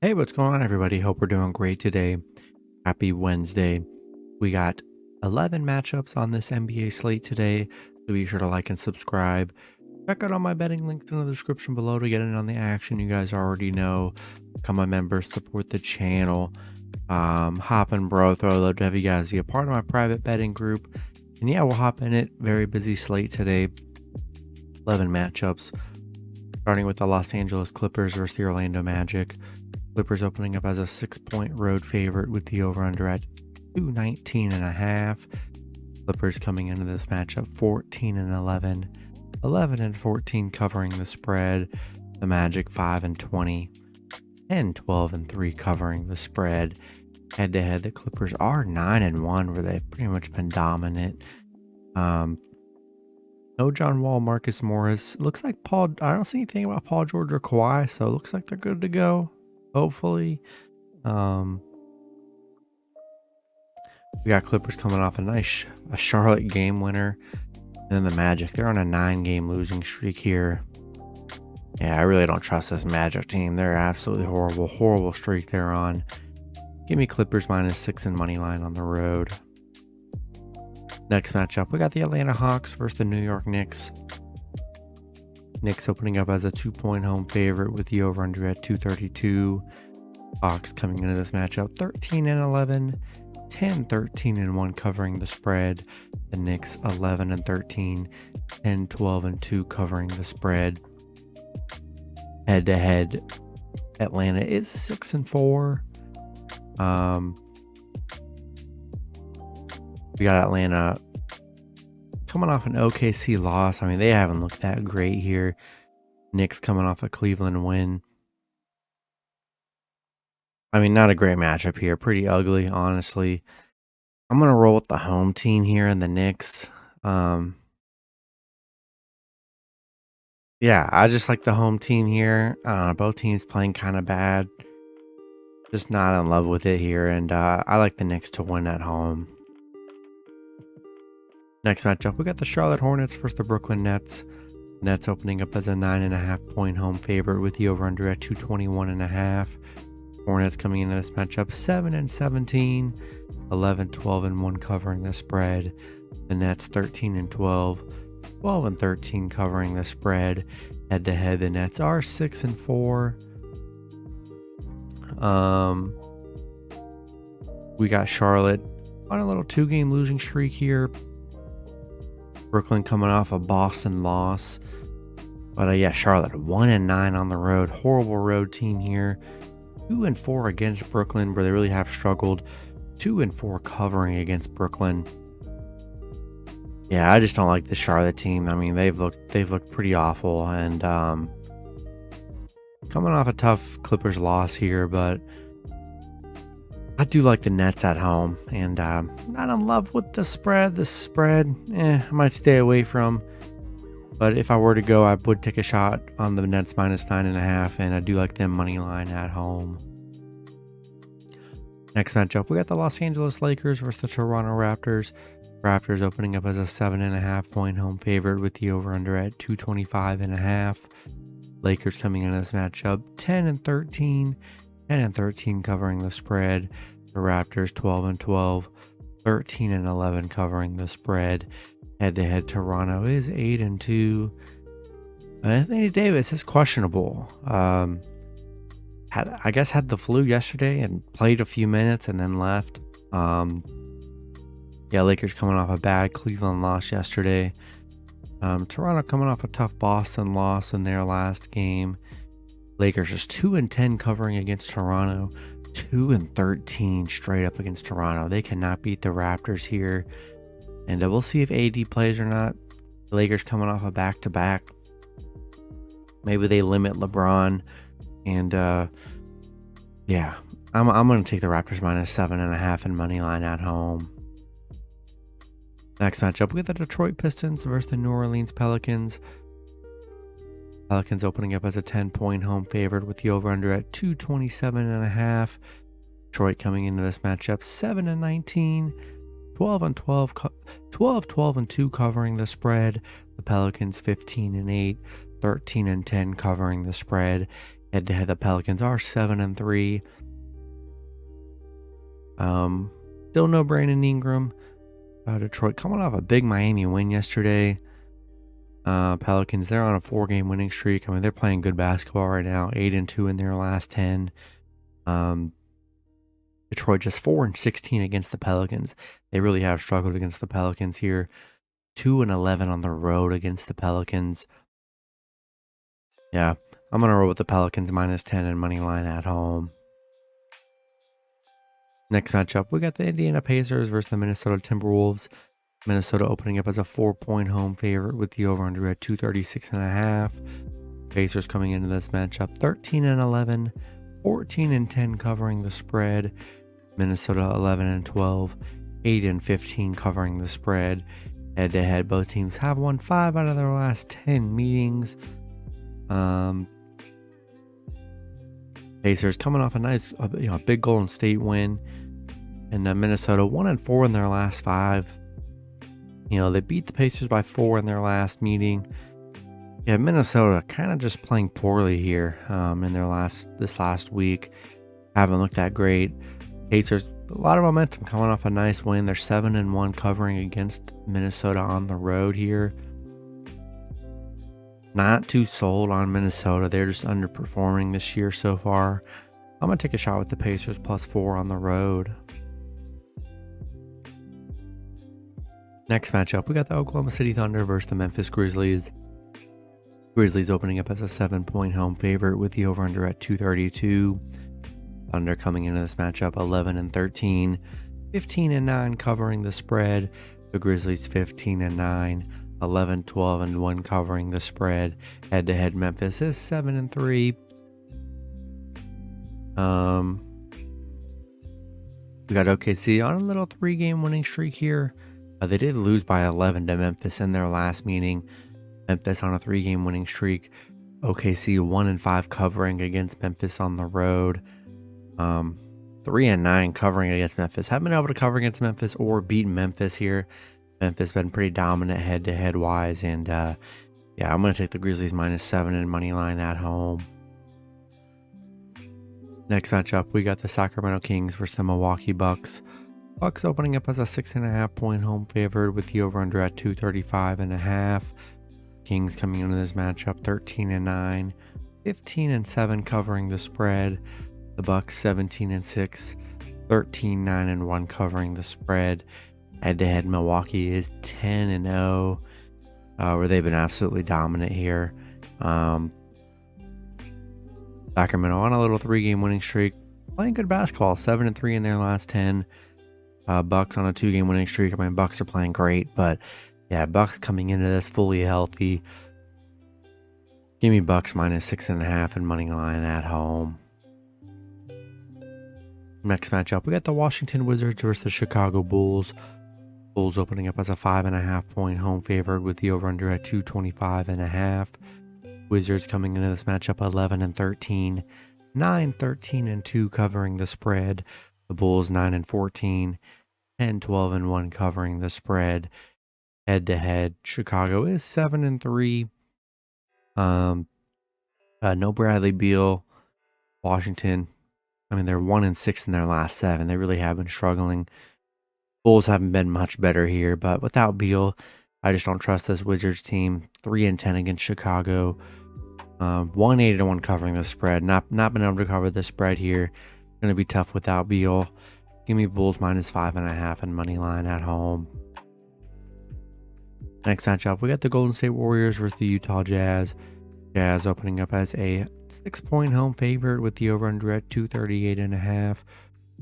Hey, what's going on, everybody? Hope we're doing great today. Happy Wednesday. We got 11 matchups on this NBA slate today, so be sure to like and subscribe. Check out all my betting links in the description below to get in on the action. You guys already know. Become my members, support the channel. Hopping, bro. I'd love to have you guys be a part of my private betting group. And yeah, we'll hop in it. Very busy slate today. 11 matchups, starting with the Los Angeles Clippers versus the Orlando Magic. Clippers opening up as a 6-point road favorite with the over-under at 219.5. Clippers coming into this matchup 14-11, 11-14 covering the spread. The Magic 5-20, 10-12-3 covering the spread. Head-to-head, the Clippers are 9-1, where they've pretty much been dominant. No John Wall, Marcus Morris. Looks like Paul. I don't see anything about Paul George or Kawhi, so it looks like they're good to go. Hopefully. We got Clippers coming off a Charlotte game winner. And then the Magic, they're on a 9-game losing streak here. Yeah, I really don't trust this Magic team. They're absolutely horrible streak they're on. Give me Clippers -6 and money line on the road. Next matchup, we got the Atlanta Hawks versus the New York Knicks. Knicks opening up as a 2-point home favorite with the over-under at 232. Hawks coming into this matchup 13-11, 10-13-1 covering the spread. The Knicks 11-13, 10-12-2 covering the spread. Head-to-head, Atlanta is 6-4. We got Atlanta coming off an OKC loss. I mean, they haven't looked that great here. Knicks coming off a Cleveland win. I mean, not a great matchup here. Pretty ugly, honestly. I'm going to roll with the home team here in the Knicks. Yeah, I just like the home team here. Both teams playing kind of bad. Just not in love with it here. And I like the Knicks to win at home. Next matchup, we got the Charlotte Hornets versus the Brooklyn Nets. Nets opening up as a 9.5-point home favorite with the over-under at 221.5. Hornets coming into this matchup 7-17, 11-12-1 covering the spread. The Nets 13-12, 12-13 covering the spread. Head-to-head, the Nets are 6-4. We got Charlotte on a little 2-game losing streak here. Brooklyn coming off a Boston loss. But yeah, Charlotte 1-9 on the road. Horrible road team here. 2-4 against Brooklyn, where they really have struggled. 2-4 covering against Brooklyn. Yeah, I just don't like the Charlotte team. I mean, they've looked pretty awful, and coming off a tough Clippers loss here, but I do like the Nets at home, and not in love with the spread. The spread, I might stay away from. But if I were to go, I would take a shot on the Nets -9.5, and I do like them money line at home. Next matchup, we got the Los Angeles Lakers versus the Toronto Raptors. Raptors opening up as a 7.5-point home favorite with the over-under at 225.5. Lakers coming into this matchup 10-13. 10-13 covering the spread. The Raptors 12-12, 13-11 covering the spread. Head-to-head, Toronto is 8-2. Anthony Davis is questionable. Had the flu yesterday and played a few minutes and then left. Yeah, Lakers coming off a bad Cleveland loss yesterday. Toronto coming off a tough Boston loss in their last game. Lakers just 2-10 covering against Toronto, 2-13 straight up against Toronto. They cannot beat the Raptors here, and we'll see if AD plays or not. The Lakers coming off a back-to-back. Maybe they limit LeBron, and yeah, I'm going to take the Raptors -7.5 and money line at home. Next matchup, we got the Detroit Pistons versus the New Orleans Pelicans. Pelicans opening up as a 10-point home favorite with the over-under at 227.5. Detroit coming into this matchup 7-19, 12-12, 12-12-2 covering the spread. The Pelicans 15-8, 13-10 covering the spread. Head to head, the Pelicans are 7-3. Still no Brandon Ingram. Detroit coming off a big Miami win yesterday. Pelicans, they're on a 4-game winning streak. I mean, they're playing good basketball right now. 8-2 in their last 10. Detroit just 4-16 against the Pelicans. They really have struggled against the Pelicans here. 2-11 on the road against the Pelicans. Yeah, I'm gonna roll with the Pelicans -10 and money line at home. Next matchup, we got the Indiana Pacers versus the Minnesota Timberwolves. Minnesota opening up as a 4-point home favorite with the over/under at 236.5. Pacers coming into this matchup 13-11, 14-10 covering the spread. Minnesota 11-12, 8-15 covering the spread. Head to head, both teams have won 5 out of their last 10 meetings. Pacers coming off a nice, big Golden State win, and Minnesota 1-4 in their last 5. They beat the Pacers by 4 in their last meeting. Yeah, Minnesota kind of just playing poorly here in this last week. Haven't looked that great. Pacers, a lot of momentum coming off a nice win. They're 7-1 covering against Minnesota on the road here. Not too sold on Minnesota. They're just underperforming this year so far. I'm going to take a shot with the Pacers +4 on the road. Next matchup, we got the Oklahoma City Thunder versus the Memphis Grizzlies. Grizzlies opening up as a 7-point home favorite with the over/under at 232. Thunder coming into this matchup 11-13, 15-9 covering the spread. The Grizzlies 15-9, 11-12-1 covering the spread. Head to head, Memphis is 7-3. We got OKC on a little 3-game winning streak here. They did lose by 11 to Memphis in their last meeting. Memphis on a 3-game winning streak. OKC 1-5 covering against Memphis on the road. 3-9 covering against Memphis. Haven't been able to cover against Memphis or beat Memphis here. Memphis been pretty dominant head-to-head wise, and yeah, I'm going to take the Grizzlies -7 and money line at home. Next matchup, we got the Sacramento Kings versus the Milwaukee Bucks. Bucks opening up as a 6.5-point home favorite with the over/under at 235.5. Kings coming into this matchup 13-9, 15-7 covering the spread. The Bucks 17-6, 13-9-1 covering the spread. Head-to-head, Milwaukee is 10-0, where they've been absolutely dominant here. Sacramento on a little 3-game winning streak, playing good basketball, 7-3 in their last 10. Bucks on a 2-game winning streak. I mean, Bucks are playing great, but yeah, Bucks coming into this fully healthy. Give me Bucks -6.5 and money line at home. Next matchup, we got the Washington Wizards versus the Chicago Bulls. Bulls opening up as a 5.5-point home favorite with the over/under at 225.5. Wizards coming into this matchup 11-13, 9-13-2 covering the spread. The Bulls 9-14, 10-12-1 covering the spread. Head to head, Chicago is 7-3. No Bradley Beal. Washington, I mean, they're 1-6 in their last 7. They really have been struggling. Bulls haven't been much better here, but without Beal, I just don't trust this Wizards team. 3-10 against Chicago. 180-1 covering the spread. Not been able to cover the spread here. Going to be tough without Beal. Give me Bulls -5.5 and money line at home. Next matchup, we got the Golden State Warriors versus the Utah Jazz. Jazz opening up as a 6-point home favorite with the over/under at 238.5.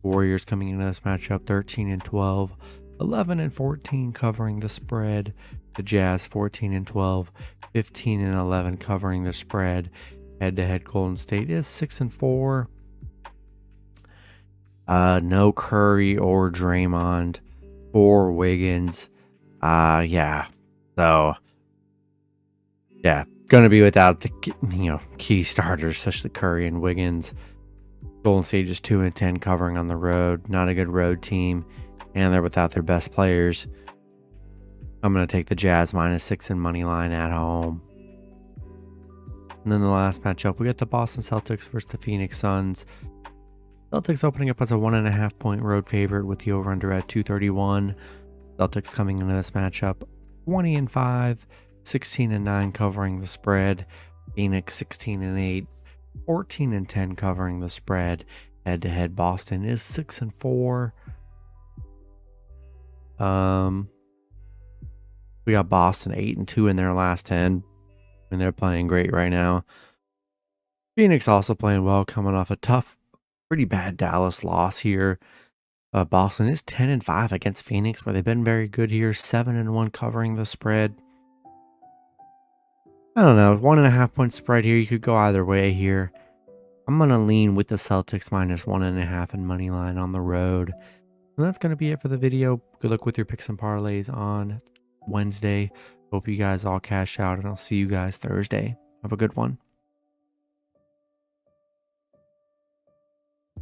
Warriors coming into this matchup 13-12, 11-14 covering the spread. The Jazz 14-12, 15-11 covering the spread. Head-to-head, Golden State is 6-4. No Curry or Draymond or Wiggins. So yeah, going to be without the key starters, especially Curry and Wiggins. Golden State just 2-10 covering on the road. Not a good road team, and they're without their best players. I'm going to take the Jazz -6 and money line at home. And then the last matchup, we got the Boston Celtics versus the Phoenix Suns. Celtics opening up as a 1.5 point road favorite with the over-under at 231. Celtics coming into this matchup 20-5, 16-9 covering the spread. Phoenix 16-8, 14-10 covering the spread. Head-to-head, Boston is 6-4. We got Boston 8-2 in their last 10, and they're playing great right now. Phoenix also playing well, coming off a tough, pretty bad Dallas loss here. Boston is 10-5 against Phoenix, where they've been very good here. 7-1 covering the spread. I don't know, 1.5 point spread here. You could go either way here. I'm gonna lean with the Celtics minus 1.5 and money line on the road. And that's gonna be it for the video. Good luck with your picks and parlays on Wednesday. Hope you guys all cash out, and I'll see you guys Thursday. Have a good one.